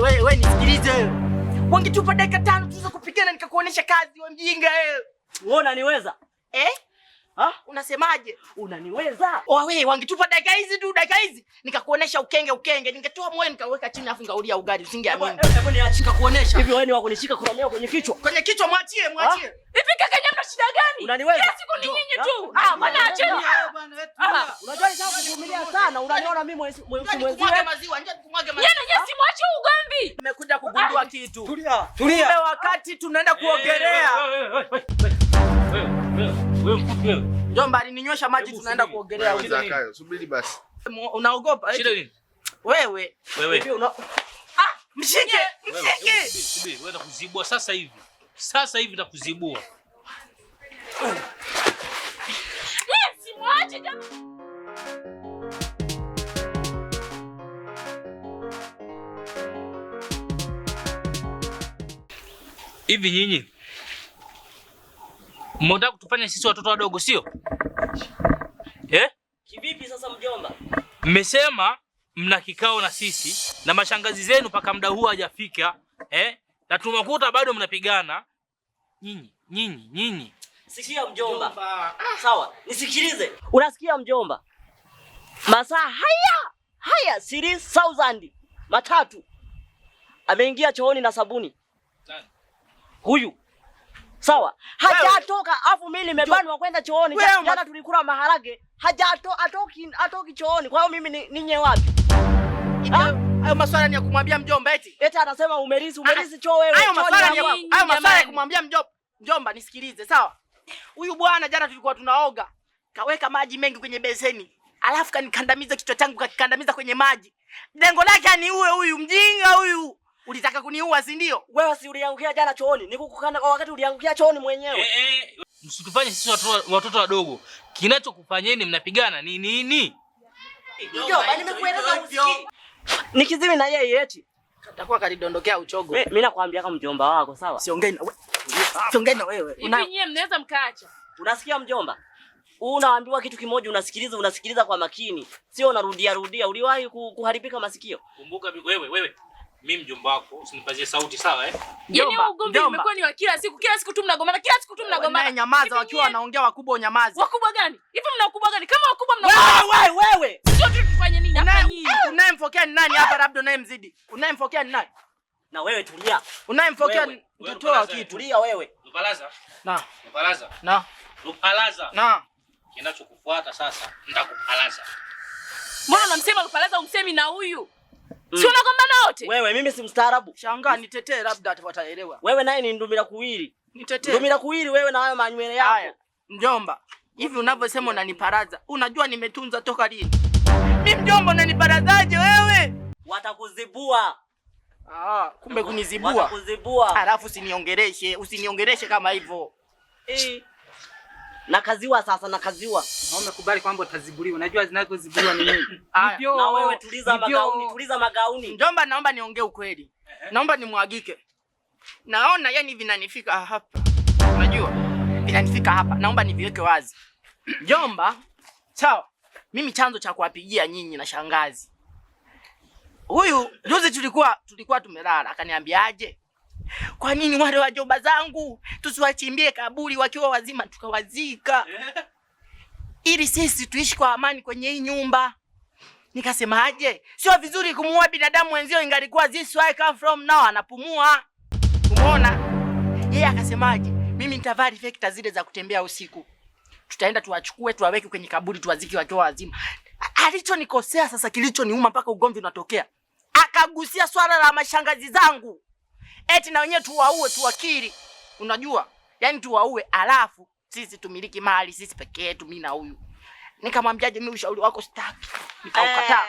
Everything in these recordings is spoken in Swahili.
Wewe nisikilize. Wangetupa dakika 5 tuweza kupigana nikakuonesha kazi wa mjinga wewe. Uona niweza? Unasemaje? Unaniweza? Wewe wangetupa dakika hizi tu, dakika hizi nikakuonesha ukenge. Ningetoa moyo nikaweka chini afu ngaulia ugali usingeamini. Hebu niachika kuonesha. Hivi wewe ni wa kunishika kuramia kwenye kichwa? Kwenye kichwa mwachie. Hivi kaka nyama shida gani? Unaniweza? Kila siku ni nyinyi tu. Bwana acheni. Unajua ni sababu kuvumilia sana. Unaniona mimi mwenzi. Kumwaga maziwa, njoo kumwaga maziwa. Nyinyi simwache ugomvi. Nimekuja kugundua kitu. Tulia. Kumbe wakati tunaenda kuogelea. Wewe mfupi wewe. Jomba alininywesha maji tunaenda kuogelea. Zakayo, subiri basi. Unaogopa? Shida nini? Wewe. Mshike. Subiri, wewe nakuzibua sasa hivi. Sasa hivi nakuzibua. Simwache jamaa. Hivi nyinyi mnataka kutufanya sisi watoto wadogo sio? Kivipi sasa mjomba? Mmesema mna kikao na sisi na mashangazi zenu paka muda huu hajafika, na tumakuta bado mnapigana. Nyinyi. Sikia mjomba. Sawa, nisikilize. Unasikia mjomba? Masaa haya 3000 matatu. Ameingia chooni na sabuni. Nani? Huyu. Sawa. Hajatoka afu mimi nimebanwa kwenda chooni. Jana tulikula maharage. Atoki chooni. Kwa hiyo mimi ninye wapi? Hayo maswala ni ya kumwambia mjomba eti. Eti anasema umelisi choo wewe. Hayo maswala ya kumwambia mjomba nisikilize, sawa? Huyu bwana jana tulikuwa tunaoga. Kaweka maji mengi kwenye beseni. Alafu kanikandamiza kichwa changu kakikandamiza kwenye maji. Lengo lake aniue huyu mjinga huyu. Ulitaka kuniua si ndio? Wewe si uliangukia jana chooni. Nikukukanda kwa wakati uliangukia chooni mwenyewe. Msitufanye sisi watoto wadogo. Kinachokufanyeni mnapigana ni nini? Mjomba nimekueleza usikii. Nikizimi na yeye eti. Atakuwa kalidondokea uchogo. Mimi nakwambia kama mjomba wako, sawa? Siongei na wewe. Hivi nyinyi mnaweza mkaacha? Unasikia mjomba? Unaambiwa kitu kimoja unasikiliza kwa makini. Sio unarudia. Uliwahi kuharibika masikio? Kumbuka wewe. Mimi mjomba wako, usinipazie sauti sawa Yaani ugomvi umekuwa ni wa kila siku tu mnagombana, Wewe nyamaza wakiwa wanaongea wakubwa unyamaze. Wakubwa gani? Hivi mna ukubwa gani? Kama wakubwa mna wewe. Sio tu tufanye nini hapa nyinyi? Unayemfokea ni nani hapa labda unayemzidi? Unayemfokea ni nani? Na wewe tulia. Unayemfokea mtotoa kitu. Tulia wewe. Lupalaza. Na. Kinachokufuata sasa nitakupalaza. Mbona unamsema Lupalaza umsemi na huyu? Si unagombana wote? Wewe mimi si mstaarabu. Shangaa nitetee labda wataelewa. Wewe naye ni ndumila kuwili. Nitetee. Ndumila kuwili wewe na hayo manywele yako. Haya. Mjomba, hivi unavyosema unaniparaza. Unajua nimetunza toka lini? Mimi mjomba unaniparazaje wewe? Watakuzibua. Kumbe kunizibua. Watakuzibua. Alafu usiniongereshe kama hivyo. Nakaziwa sasa. Naomba kubali kwamba utazibuliwa. Unajua zinazozibuliwa ni nini? Na wewe tuliza magauni. Mjomba naomba niongee ukweli. Naomba nimwagike. Naona yani vinanifika hapa. Unajua? Vinanifika hapa. Naomba niviweke wazi. Mjomba, sawa. Mimi chanzo cha kuwapigia nyinyi na shangazi. Huyu juzi tulikuwa tumelala akaniambiaje? Kwa nini wale wajomba zangu tusiwachimbie kaburi wakiwa wazima tukawazika? Ili sisi tuishi kwa amani kwenye hii nyumba. Nikasemaje? Sio vizuri kumuua binadamu wenzio ingalikuwa this way come from now anapumua. Umeona? Yeye akasemaje? Mimi nitavaa reflector zile za kutembea usiku. Tutaenda tuwachukue tuwaweke kwenye kaburi tuwazike wakiwa wazima. Alichonikosea sasa kilichoniuma mpaka ugomvi unatokea. Akagusia swala la mashangazi zangu. Eti na wenyewe tuwaue tuwakili. Unajua? Yaani tuwaue alafu sisi tumiliki mali sisi pekee yetu mimi na huyu. Nikamwambiaje mimi ushauri wako sitaki. Nikaukataa.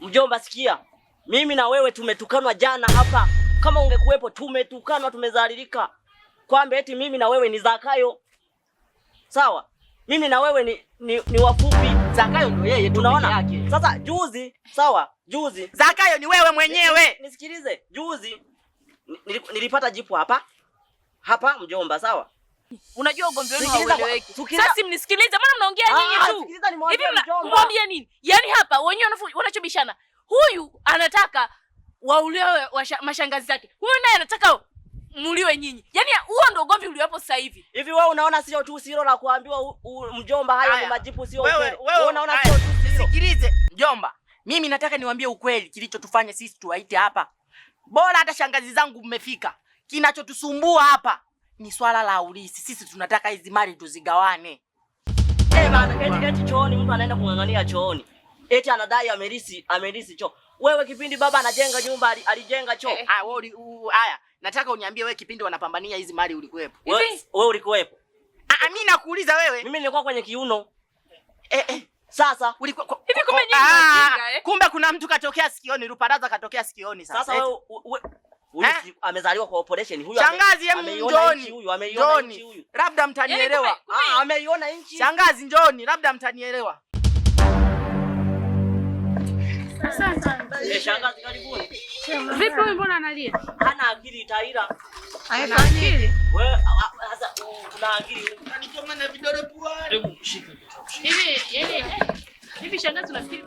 Mjomba sikia. Mimi na wewe tumetukanwa jana hapa. Kama ungekuwepo tumetukanwa tumezalilika. Kwamba eti mimi na wewe ni Zakayo. Sawa? Mimi na wewe ni wafupi. Zakayo ndio yeye tu yake. Sasa juzi, sawa? Juzi. Zakayo ni wewe mwenyewe. Nisikilize. Juzi nilipata jipu hapa mjomba, sawa? Unajua ugomvi wenu haueleweki. Sasa mnisikilize, mbona mnaongea nyinyi tu? Hivi mnamwambia nini? Yaani hapa wenyewe wanachobishana. Huyu anataka wauliwe mashangazi zake. Huyu naye anataka muliwe nyinyi. Yaani huo ndio ugomvi uliopo sasa hivi. Hivi wewe unaona sio tu silo la kuambiwa mjomba hayo ni majipu sio ukweli. Wewe unaona sio tu silo. Sikilize mjomba. Mimi nataka niwaambie ukweli kilichotufanya sisi tuwaite hapa. Bora hata shangazi zangu mmefika. Kinachotusumbua hapa ni swala la ulisi. Sisi tunataka hizi mali tuzigawane. Bana, eti chooni mtu anaenda kungangania chooni. Eti anadai amerisi choo. Wewe kipindi baba anajenga nyumba alijenga choo. Haya, nataka uniambie wewe kipindi wanapambania hizi mali ulikuwepo. Wewe ulikuwepo? Mimi nakuuliza wewe. Mimi nilikuwa kwenye kiuno. Sasa hivi kumbe nyinyi kumbe kuna mtu katokea sikioni, Ruparaza katokea sikioni sasa. Sasa wewe amezaliwa kwa operation huyu. Shangazi njoni. Huyu ameiona nchi huyu. Labda mtanielewa. Ameiona nchi. Shangazi njoni, labda mtanielewa. Shangazi karibuni. Vipi wewe mbona analia? Hana akili Taira. Hana akili? Wewe sasa una akili. Unanichoma na vidole puani. Hebu shika. Hivi shangazi unafikiri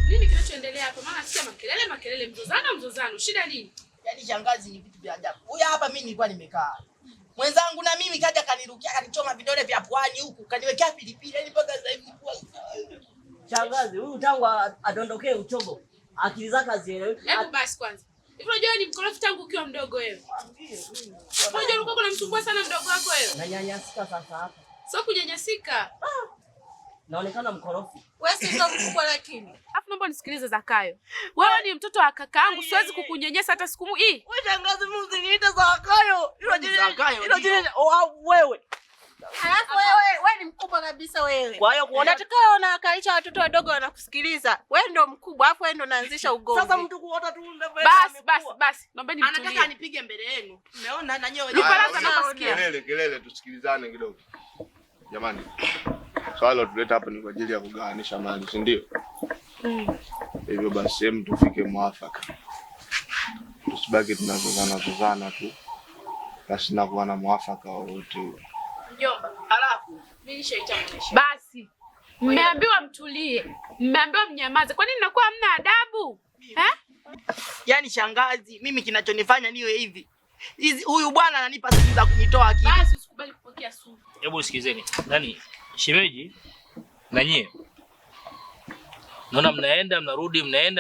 nini kinachoendelea hapa? Maana sikia makelele, mzozano, shida nini? Yaani shangazi ni vitu vya ajabu. Huyu hapa mimi nilikuwa nimekaa. Mwenzangu na mimi kaja kanirukia kanichoma vidole vya puani huku, kaniwekea pilipili, yaani mpaka sasa hivi kwa. Shangazi huyu tangu adondokee uchogo. Akili zake hazieleweki. Hebu basi kwanza. Hivi unajua ni mkorofi tangu ukiwa mdogo wewe. Unajua ulikuwa unamsumbua sana mdogo wako wewe. Nanyanyasika sasa hapa. Sio kunyanyasika. Naonekana mkorofi. Wewe si ndo mkubwa lakini. Alafu naomba nisikilize Zakayo. Wewe ni mtoto wa kakaangu, siwezi kukunyanyasa hata siku hii. Wewe shangazi mimi niite Zakayo. Hilo jina wewe. Alafu wewe ni mkubwa kabisa wewe. Kwa hiyo kuona unataka unakalisha watoto wadogo wanakusikiliza. Wewe ndo mkubwa, alafu wewe ndo unaanzisha ugomvi. Sasa mtu kuota tu ndio Basi. Naomba nimtulie. Anataka anipige mbele yenu. Umeona na nyewe. Ruparaza nakusikia. Kelele tusikilizane kidogo. Jamani. Swala tuleta hapa ni kwa ajili ya kugawanisha mali, si ndio? Hivyo basi hem tufike mwafaka. Tusibaki tunazozana tu. Basi na kuwa na mwafaka wote. Mjomba, alafu mimi nishaitamunisha. Basi. Mmeambiwa mtulie. Mmeambiwa mnyamaze. Kwa nini mnakuwa hamna adabu? Yaani shangazi, mimi kinachonifanya niwe hivi. Huyu bwana ananipa simu za kunitoa akili. Basi usikubali kupokea sumu. Hebu sikizeni. Nani? Shemeji na nyie. Naona mnaenda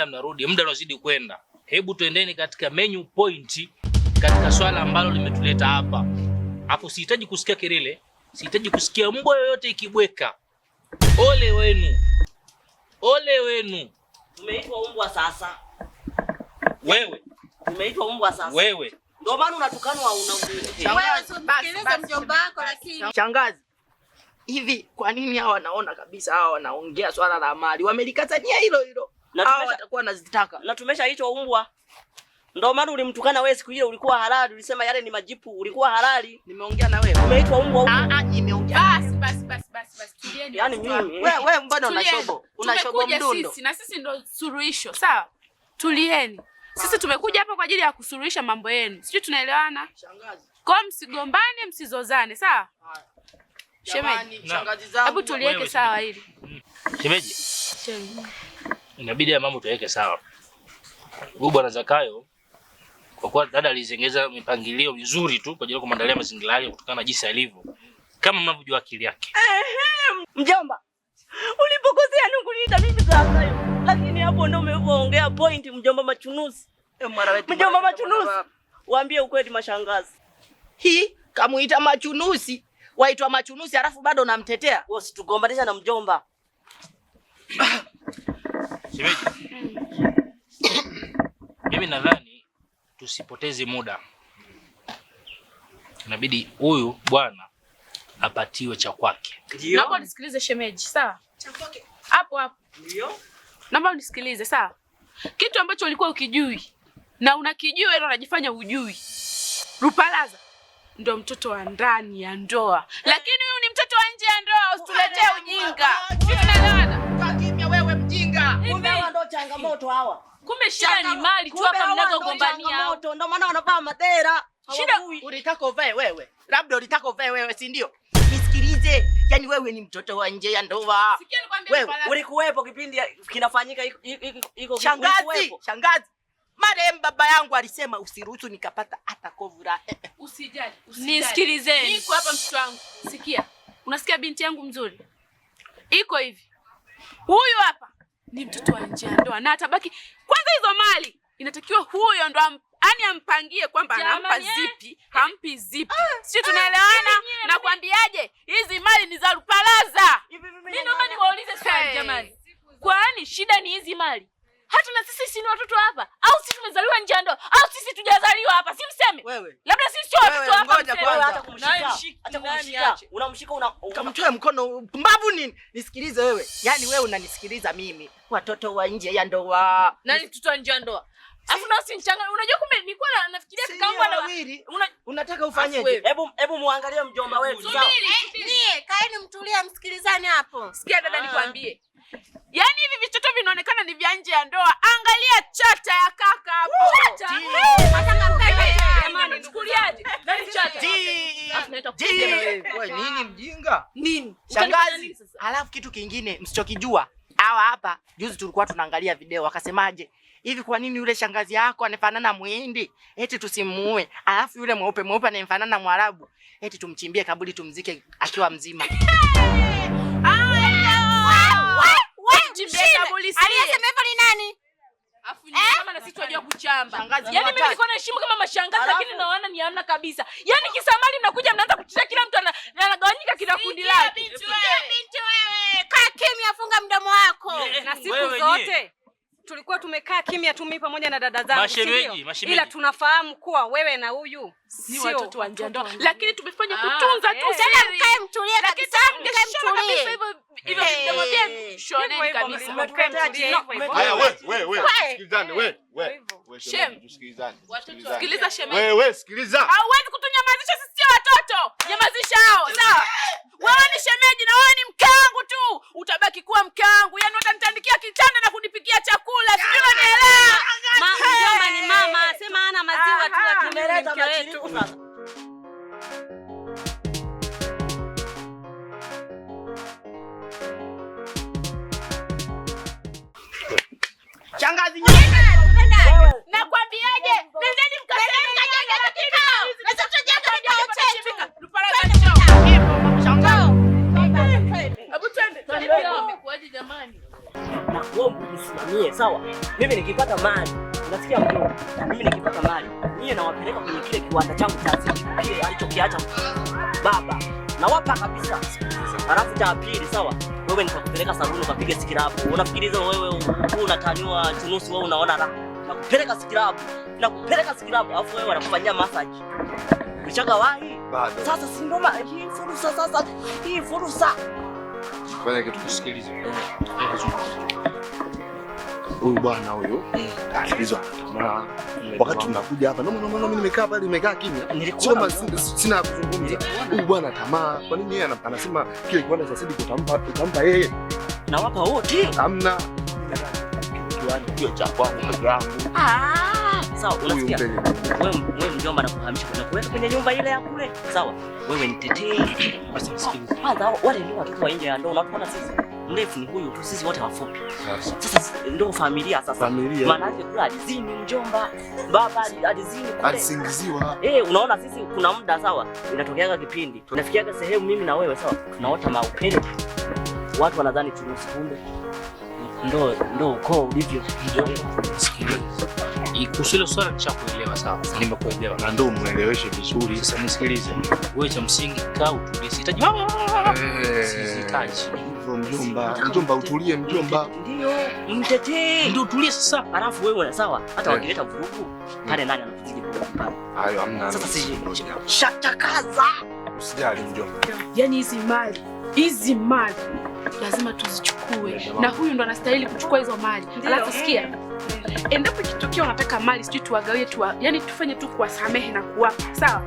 mnarudi, muda unazidi kwenda. Hebu tuendeni katika menu point katika swala ambalo limetuleta hapa. Hapo sihitaji kusikia kelele, sihitaji kusikia mbwa yoyote ikibweka. Ole wenu. Umeitwa mbwa sasa. Wewe. Umeitwa mbwa sasa. Wewe. Ndio maana unatukanwa Wewe usikilize mjomba wako lakini. Shangazi. Hivi kwa nini hawa wanaona kabisa hawa wanaongea swala la mali? Wamelikatania hilo. Hawa watakuwa wanazitaka. Na tumeshaitwa mbwa. Ndio maana ulimtukana wewe siku ile ulikuwa halali, ulisema yale ni majipu, ulikuwa halali. Nimeongea na wewe. Umeitwa mbwa. Nimeongea. Basi. Tulieni. Yaani mimi. Wewe mbona unashobo? Unashobo mdundo. Sisi na sisi ndo suluhisho, sawa? Tulieni. Sisi tumekuja hapa kwa ajili ya kusuluhisha mambo yenu. Sijui tunaelewana? Shangazi. Kwa msigombane, msizozane, sawa? Shemeji, shangazi zangu. Hebu tuliweke sawa hili. Shemeji. Inabidi ya mambo tuweke sawa. Huyu bwana Zakayo kwa kuwa dada alizengeza mipangilio vizuri tu kwa ajili ya kumwandalia mazingira yake kutokana na jinsi alivyo. Kama mnavyojua akili yake. Mjomba. Ulipokosea nukuniita mimi Zakayo. Lakini hapo ndio umeongea point mjomba machunuzi. Mjomba machunuzi. Waambie ukweli mashangazi. Hii kamuita machunuzi. Waitwa machunuzi alafu bado unamtetea. Wewe usitugombanisha na mjomba. Shemeji. Mimi nadhani tusipoteze muda. Inabidi huyu bwana apatiwe cha kwake. Naomba unisikilize shemeji, sawa? Cha kwake. Hapo. Ndio. Naomba unisikilize, sawa? Kitu ambacho ulikuwa ukijui na unakijua ile unajifanya hujui. Ruparaza ndio mtoto wa ndani ya ndoa. Lakini huyu ni mtoto wa nje ya ndoa, usituletee ujinga. Tunaelewana? Kimya wewe mjinga. changamoto hawa. Kumbe shida ni mali tu hapa mnazogombania. Ndio maana wanavaa madera. Shida ulitaka uvae wewe. Labda ulitaka uvae wewe, si ndio? Nisikilize. Yaani wewe ni mtoto wa nje ya ndoa. Sikia nikwambie wewe ulikuwepo kipindi kinafanyika iko Shangazi. Marehemu baba yangu alisema usiruhusu nikapata hata kovu la. Usijali. Nisikilizeni. Niko hapa mtoto wangu. Sikia. Unasikia binti yangu mzuri? Iko hivi. Huyu hapa ni mtoto wa nje ya ndoa na atabaki kwanza hizo mali. Inatakiwa huyo ndo ani ampangie kwamba anampa zipi, hampi zipi. Sio tunaelewana? Nakwambiaje? Hizi mali ni za Lupalaza. Mimi naomba niwaulize swali jamani. Kwani shida ni hizi mali? Hata na sisi ni watoto hapa au sisi tumezaliwa nje ya ndoa au sisi tujazaliwa hapa? Si mseme. Labda sisi sio watoto hapa. Wewe hata kumshika. Unamshika ukamtoa mkono pumbavu nini? Nisikilize wewe. Yaani wewe unanisikiliza mimi. Watoto wa nje ya ndoa. Nani mtoto wa nje ya ndoa? Afu na usichanganye. Unajua kumbe nilikuwa nafikiria kikaangu na wawili. Unataka ufanyeje? Hebu muangalie mjomba wetu sawa. Nie, kaeni mtulia msikilizane hapo. Sikia dada nikwambie. Yaani hivi vitoto vinaonekana ni vya nje ya ndoa. Angalia chata ya kaka hapo. Jamani chukuliaje? Nani chata? Wewe nini mjinga? Nini? Shangazi. Alafu kitu kingine msichokijua. Hawa hapa juzi tulikuwa tunaangalia video wakasemaje? Hivi kwa nini yule shangazi yako anafanana Muhindi? Eti tusimuue. Alafu yule mweupe anafanana Mwarabu. Eti tumchimbie kaburi tumzike akiwa mzima. Aliyesema hivyo ni nani? Afu ni kama na sisi tunajua kuchamba. Yaani mimi nilikuwa naheshimu kama mashangazi lakini naona ni hamna kabisa. Yaani kisamali mnakuja mnaanza kutisha kila mtu anagawanyika kila kundi lake. Binti wewe, kaa kimya, funga mdomo wako. Na siku zote tulikuwa tumekaa kimya tu mimi pamoja na dada zangu, mashemeji. Ila tunafahamu kuwa wewe na huyu ni watoto wa nje ndoa, lakini tumefanya kutunza tu. Tena mkae mtulie kabisa, mkae mtulie. Hivyo nitamwambia shoneni kabisa. Haya wewe, sikilizane wewe. Shem. Tusikilizane. Sikiliza shemeji. Wewe sikiliza. Hauwezi kutunyamazisha sisi sio watoto. Nyamazisha hao, sawa? Wewe ni shemeji na wewe ni mke wangu tu. Utabaki kuwa mke wangu. Yaani utanitandikia kitanda na kunipikia chakula. Sijui unanielewa? Mjomba ni mama, sema ana maziwa tu atumele mke wetu. Shangazi nakwambiaje? Nendeni mkaseme kajenga kikao. Na sasa tujaje ndio hotel. Lupalaza Abu twende. Amekuaje jamani? Na kuomba nisimamie sawa. Mimi nikipata mali, unasikia mjomba? Mimi nikipata mali, mimi nawapeleka kwenye kile kiwanda changu cha asili kile alichokiacha baba. Nawapa kabisa. Halafu cha pili sawa. Wewe nitakupeleka saluni ukapige sikirabu. Unafikiriza wewe unataniwa tunusu wewe unaona raha. Nakupeleka sikirabu. Alafu wewe wanakufanyia massage. Ulichaga wahi? Bado. Sasa si ndoma hii fursa. Fanya kitu kusikiliza. Huyu bwana huyo aliulizwa tamaa. Wakati tunakuja hapa mimi nimekaa pale nimekaa kimya. Soma sina kuzungumza. Huyu bwana tamaa. Kwa nini yeye anasema kile kiwanda cha Sidi utampa yeye? Na wapa wote. Hamna. Kiwanda hiyo cha kwangu kwa yangu. Sawa, unasikia? Wewe mjomba nakuhamisha kwenda kuweka kwenye nyumba ile ya kule. Sawa. Wewe nitetee. Basi msikilize. Kwanza wale ni watoto wa nje ya ndoa unaona sisi. Ndefu ni huyu tu, sisi wote wafupi. Sasa ndio familia sasa. Familia. Maana yake kula alizini mjomba. Baba alizini kule. Alisingiziwa. Unaona sisi kuna muda sawa. Inatokeaga kipindi. Tunafikiaga sehemu mimi na wewe sawa. Tunaota maupendo. Watu wanadhani tunusikunde. Ndo ukoo ulivyo. Kusilo swala nishakuelewa sawa. Nimekuelewa. Na ndio mueleweshe vizuri. Sasa nisikilize. Wewe cha msingi kaa utulie. Sihitaji. Sihitaji. Hivyo mjomba utulie mjomba. Ndio, mtetee. Ndio utulie sasa. Alafu wewe sawa, hata wakileta vurugu, pale nani anakuzidi kwa hayo hamna. Sasa sisi shachakaza. Usijali mjomba. Yaani hizi mali lazima tuzichukue. Na huyu ndo anastahili kuchukua hizo mali. Alafu sikia. Endapo ikitokea unataka mali sijui tuwagawie yani tufanye tu kuwasamehe na kuwapa. Sawa?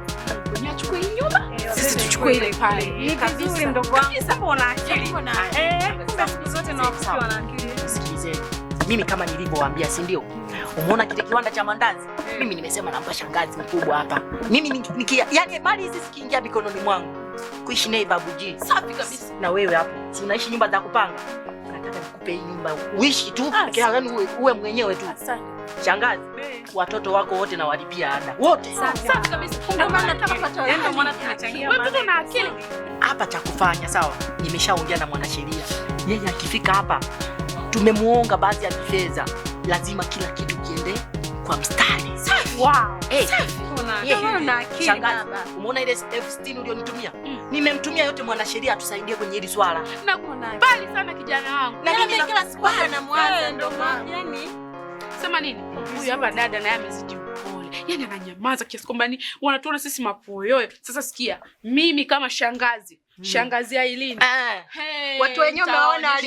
Wenye achukue hii nyumba, sisi tuchukue ile pale. Ni vizuri mdogo wangu. Sasa una akili. Kumbe siku zote na wafupi wana akili. Sikilizeni. mimi kama nilivyowaambia, si ndio? Umeona kile kiwanda cha mandazi? Mimi nimesema nampa shangazi mkubwa hapa. Mimi yani mali hizi sikiingia mikononi mwangu. Kuishi naye babuji. Safi kabisa. Na wewe hapo, si unaishi nyumba za kupanga? Nataka nikupe hii nyumba uishi tu, yani uwe mwenyewe tu. Asante. Shangazi, watoto wako wote na walipia ada. Wote. Safi kabisa. Ndio maana nataka kupata wewe. Ndio maana tunachangia. Wewe mtoto na akili. Hapa cha kufanya sawa. Nimeshaongea na mwanasheria. Yeye akifika hapa tumemuonga baadhi ya fedha. Lazima kila kitu kiende kwa mstari. Safi. Wow. Safi. Una akili baba. Umeona ile F60 ulionitumia? Nimemtumia yote mwanasheria atusaidie kwenye hili swala. Nakuona. Bali sana kijana wangu. Na mimi kila siku na mwanzo ndo yani sema nini? Huyu hapa dada naye amezidi upole. Yaani ananyamaza kiasi kwamba ni wanatuona sisi mapoyoyo. Sasa sikia, mimi kama shangazi, shangazi Aileen. Watu wenyewe umeona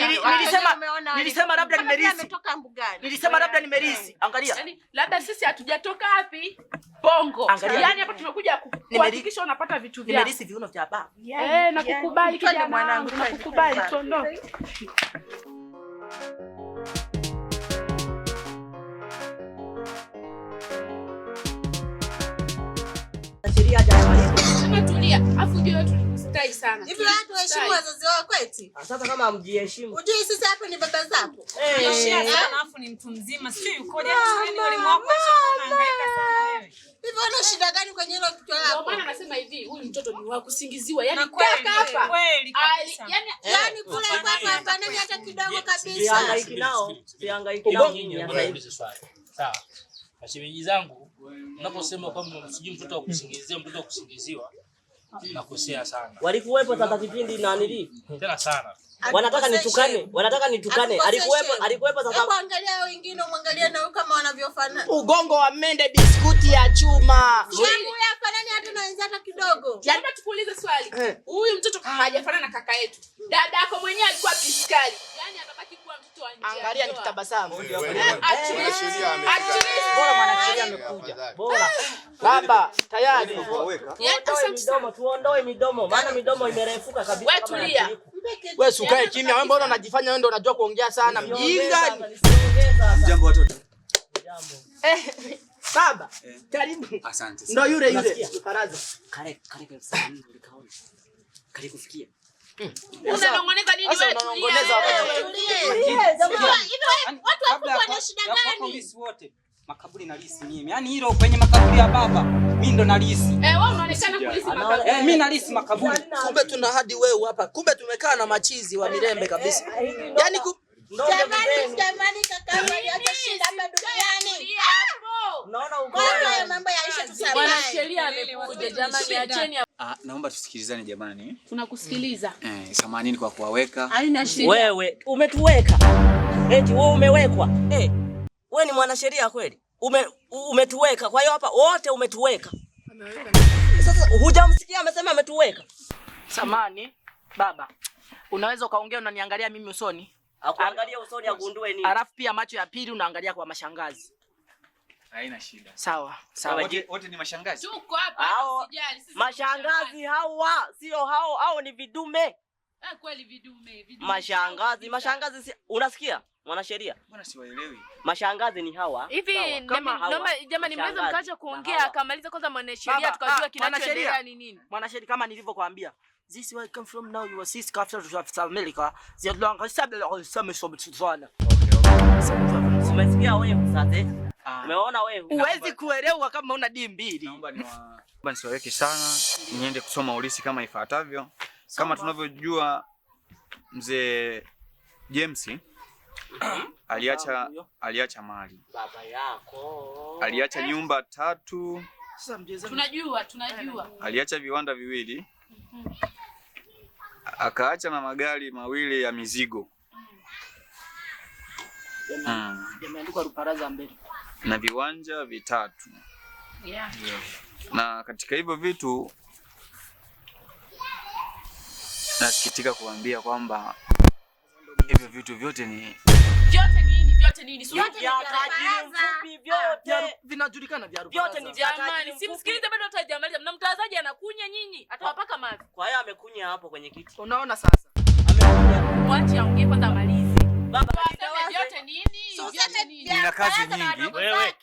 nilisema labda nimerisi. Ametoka mbugani. Nilisema labda nimerisi. Angalia. Yaani labda sisi hatujatoka wapi? Bongo. Yaani hapa tumekuja kuhakikisha unapata vitu vyako. Nimerisi viuno vya baba. Nakukubali kijana wangu, nakukubali tuondoke. Sheria jamani. Tulia. Afu ndio tulikustai sana. Hivi watu waheshimu wazazi wao kweli? Sasa kama mjiheshimu. Unajui sisi hapa ni baba zako. Alafu ni mtu mzima. Sio yukoje hata shuleni walimu wako wanahangaika sana wewe. Hivi una shida gani kwenye hilo kitu lako? Ndio maana anasema hivi, huyu mtoto ni wa kusingiziwa. Yaani kaka hapa. Kweli kabisa. Yaani kule kwako hafanani hata kidogo kabisa. Sihangaiki nao. Sihangaiki nao nyinyi hapa. Sawa. Mashemeji zangu, unaposema kwamba msijui mtoto wa kusingizia, mtoto wa kusingiziwa, nakosea sana. Walikuwepo sasa kipindi na nili. Tena sana. Wanataka nitukane. Alikuwepo sasa. Hebu angalia wengine, muangalie na kama wanavyofanana. Ugongo wa mende, biskuti ya chuma. Yangu yafanani hata na wenzake kidogo. Yaani tukuulize swali. Huyu mtoto hajafanana na kaka yetu. Dada yako mwenyewe alikuwa piskali. Yaani atabaki kuwa mtoto wa nje. Angalia nikitabasamu. Bora mwanasheria amekuja. Bora. Baba, tayari. Tuondoe midomo. Maana midomo imerefuka kabisa. Wewe tulia. Wewe ukae kimya. Wewe mbona unajifanya wewe ndio unajua kuongea sana? Mjinga. Jambo watoto. Jambo. Baba, karibu. Asante. Ndio yule Faraza. Kale sana nikaona. Kale kufikia. Unanong'oneza nini wewe? Unanong'oneza watu hapo wana shida gani? Wote makaburi na lisi mimi. Yaani hilo kwenye makaburi ya baba, mimi ndo nalisi. Wewe unaonekana kulisi makaburi. Mimi nalisi makaburi. Kumbe tuna hadi wewe hapa. Kumbe tumekaa na machizi wa Mirembe kabisa. Yaani Jamani kaka wewe hata shida hapa duniani. Unaona uko Kwa mambo yaisha tusamehe. Bwana sheria amekuja jamani, acheni. Naomba tusikilizane jamani. Tunakusikiliza. Samanini kwa kuwaweka. Haina shida. wewe umetuweka. Eti wewe umewekwa. Wewe ni mwanasheria kweli? Umetuweka. Kwa hiyo hapa wote umetuweka. Sasa hujamsikia amesema ametuweka. Samani, baba. Unaweza ukaongea unaniangalia mimi usoni? Akuangalia usoni agundue nini? Alafu pia macho ya pili unaangalia kwa mashangazi. Haina shida. Sawa. Wote ni mashangazi. Tuko hapa, usijali. Mashangazi hawa, sio hao ni vidume. Kweli vidume. Mashangazi si unasikia? Mwanasheria. Mbona siwaelewi? Mashangazi ni hawa. Hivi naomba jamani mnaweza mkaacha kuongea akamaliza kwanza mwanasheria tukajua kinachoendelea ni nini. Mwanasheria kama nilivyokuambia. This where I come from now, you are sister after to America. The long sana. Umesikia wewe sasa? Umeona wewe? Huwezi kuelewa kama una dii mbili. Naomba nisiwaweke sana. Niende kusoma ulisi kama ifuatavyo. Kama tunavyojua mzee James aliacha mali. Baba yako. Aliacha nyumba 3. Tunajua. Aliacha viwanda 2. Akaacha na magari 2 ya mizigo. Yameandikwa Ruparaza mbele. Na viwanja 3. Yeah. Na katika hivyo vitu nasikitika kuambia kwamba hivyo vitu vyote ni vinajulikana vya Ruparaza. Vyote ni jamani, simsikilize bado utajamaliza. Na mtazaji anakunya nyinyi, atawapaka mavi. Kwa hiyo amekunya hapo kwenye kiti. Unaona sasa? Amekunya. Mwache aongee kwanza malize. Baba Vyote nini? Nina kazi nyingi. Wewe,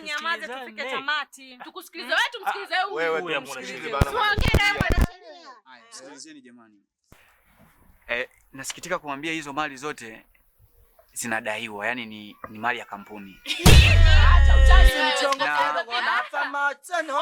Nyamaze tufike tamati. Tukusikilize wewe, tumsikilize huyu. Wewe tumsikilize bana. Tuongee naye mwanasheria. Haya, sikilizeni jamani. Nasikitika kumwambia hizo mali zote zinadaiwa, yani ni mali ya kampuni. Acha utani. Mchongo kwa hapa machano.